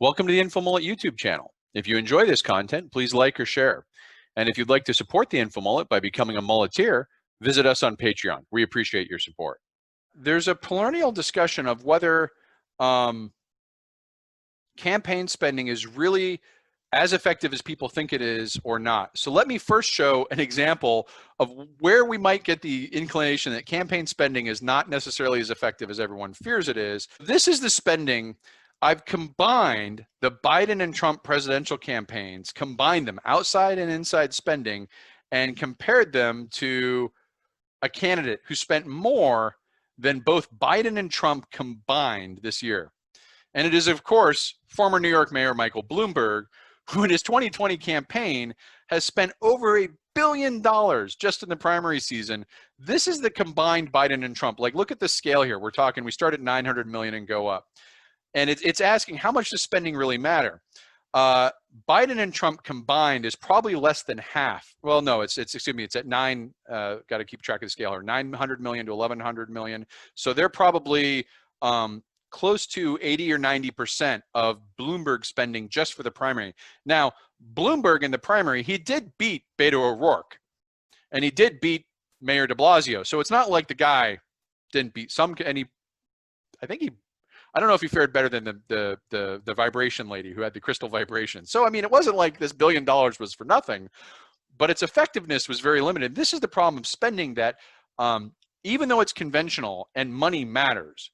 Welcome to the InfoMullet YouTube channel. If you enjoy this content, please like or share. And if you'd like to support the InfoMullet by becoming a mulleteer, visit us on Patreon. We appreciate your support. There's a perennial discussion of whether campaign spending is really as effective as people think it is or not. So let me first show an example of where we might get the inclination that campaign spending is not necessarily as effective as everyone fears it is. This is the spending. I've combined the Biden and Trump presidential campaigns, combined them outside and inside spending, and compared them to a candidate who spent more than both Biden and Trump combined this year. And it is, of course, former New York Mayor Michael Bloomberg, who in his 2020 campaign has spent over $1 billion just in the primary season. This is the combined Biden and Trump. Like, look at the scale here. We start at 900 million and go up. And it's asking, how much does spending really matter? Biden and Trump combined is probably less than half. Well, no, it's at nine, got to keep track of the scale here, 900 million to 1100 million. So they're probably close to 80 or 90% of Bloomberg spending just for the primary. Now, Bloomberg in the primary, he did beat Beto O'Rourke, and he did beat Mayor de Blasio. So it's not like the guy didn't beat some, and I don't know if he fared better than the vibration lady who had the crystal vibration. So, I mean, it wasn't like this $1 billion was for nothing, but its effectiveness was very limited. This is the problem of spending, that even though it's conventional and money matters,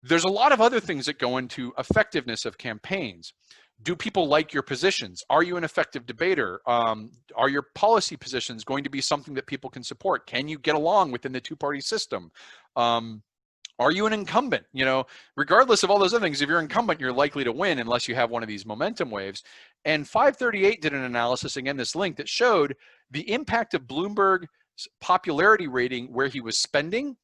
there's a lot of other things that go into effectiveness of campaigns. Do people like your positions? Are you an effective debater? Are your policy positions going to be something that people can support? Can you get along within the two-party system? Are you an incumbent? You know, regardless of all those other things, if you're incumbent, you're likely to win unless you have one of these momentum waves. And 538 did an analysis, again, this link, that showed the impact of Bloomberg's popularity rating where he was spending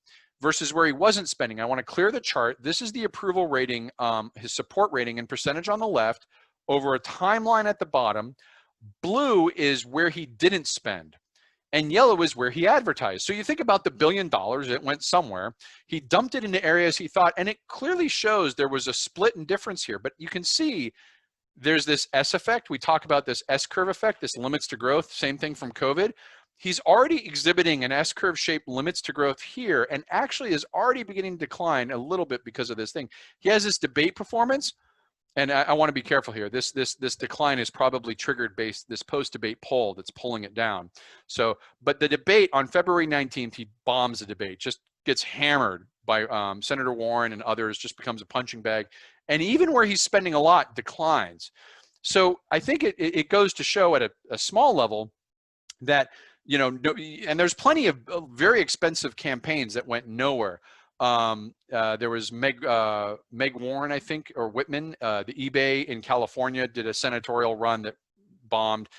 versus where he wasn't spending. I want to clear the chart. This is the approval rating, his support rating and percentage on the left over a timeline at the bottom. Blue is where he didn't spend, and yellow is where he advertised. So you think about the $1 billion, it went somewhere. He dumped it into areas he thought, and it clearly shows there was a split in difference here. But you can see there's this S effect. We talk about this S-curve effect, this limits to growth, same thing from COVID. He's already exhibiting an S-curve shaped limits to growth here, and actually is already beginning to decline a little bit because of this thing. He has this debate performance, and I want to be careful here. This decline is probably triggered based this post-debate poll that's pulling it down. So, but the debate on February 19th, he bombs the debate, just gets hammered by Senator Warren and others, just becomes a punching bag. And even where he's spending a lot, declines. So I think it goes to show at a small level that, you know, and there's plenty of very expensive campaigns that went nowhere. There was Meg Warren, I think, or Whitman, the eBay in California did a senatorial run that bombed.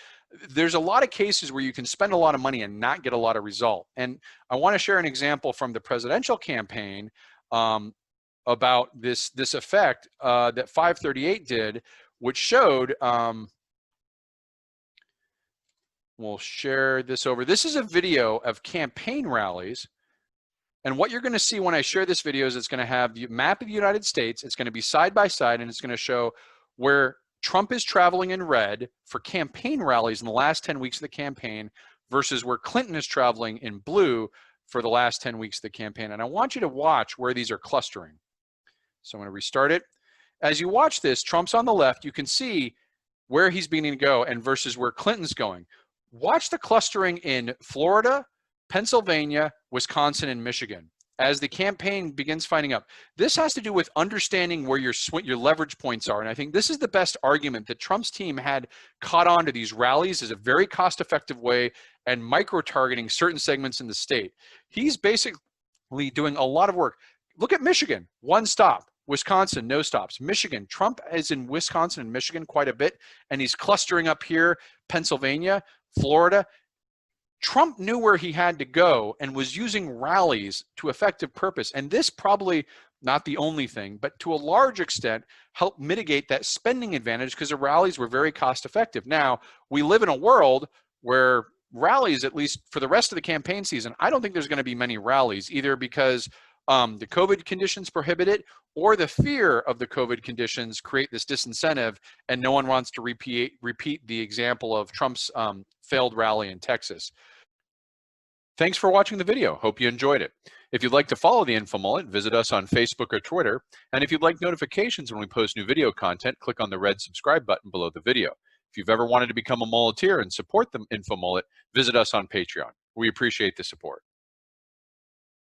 There's a lot of cases where you can spend a lot of money and not get a lot of result. And I want to share an example from the presidential campaign about this effect that 538 did, which showed, we'll share this over. This is a video of campaign rallies. And what you're going to see when I share this video is it's going to have the map of the United States. It's going to be side by side, and it's going to show where Trump is traveling in red for campaign rallies in the last 10 weeks of the campaign versus where Clinton is traveling in blue for the last 10 weeks of the campaign. And I want you to watch where these are clustering. So I'm going to restart it. As you watch this, Trump's on the left. You can see where he's beginning to go and versus where Clinton's going. Watch the clustering in Florida, Pennsylvania, Wisconsin, and Michigan as the campaign begins finding up. This has to do with understanding where your leverage points are. And I think this is the best argument that Trump's team had caught on to these rallies as a very cost-effective way and micro-targeting certain segments in the state. He's basically doing a lot of work. Look at Michigan, one stop. Wisconsin, no stops. Michigan, Trump is in Wisconsin and Michigan quite a bit, and he's clustering up here, Pennsylvania, Florida. Trump knew where he had to go and was using rallies to effective purpose. And this probably not the only thing, but to a large extent helped mitigate that spending advantage because the rallies were very cost effective. Now, we live in a world where rallies, at least for the rest of the campaign season, I don't think there's going to be many rallies, either because the COVID conditions prohibit it, or the fear of the COVID conditions create this disincentive, and no one wants to repeat the example of Trump's failed rally in Texas. Thanks for watching the video. Hope you enjoyed it. If you'd like to follow the InfoMullet, visit us on Facebook or Twitter. And if you'd like notifications when we post new video content, click on the red subscribe button below the video. If you've ever wanted to become a mulleteer and support the InfoMullet, visit us on Patreon. We appreciate the support.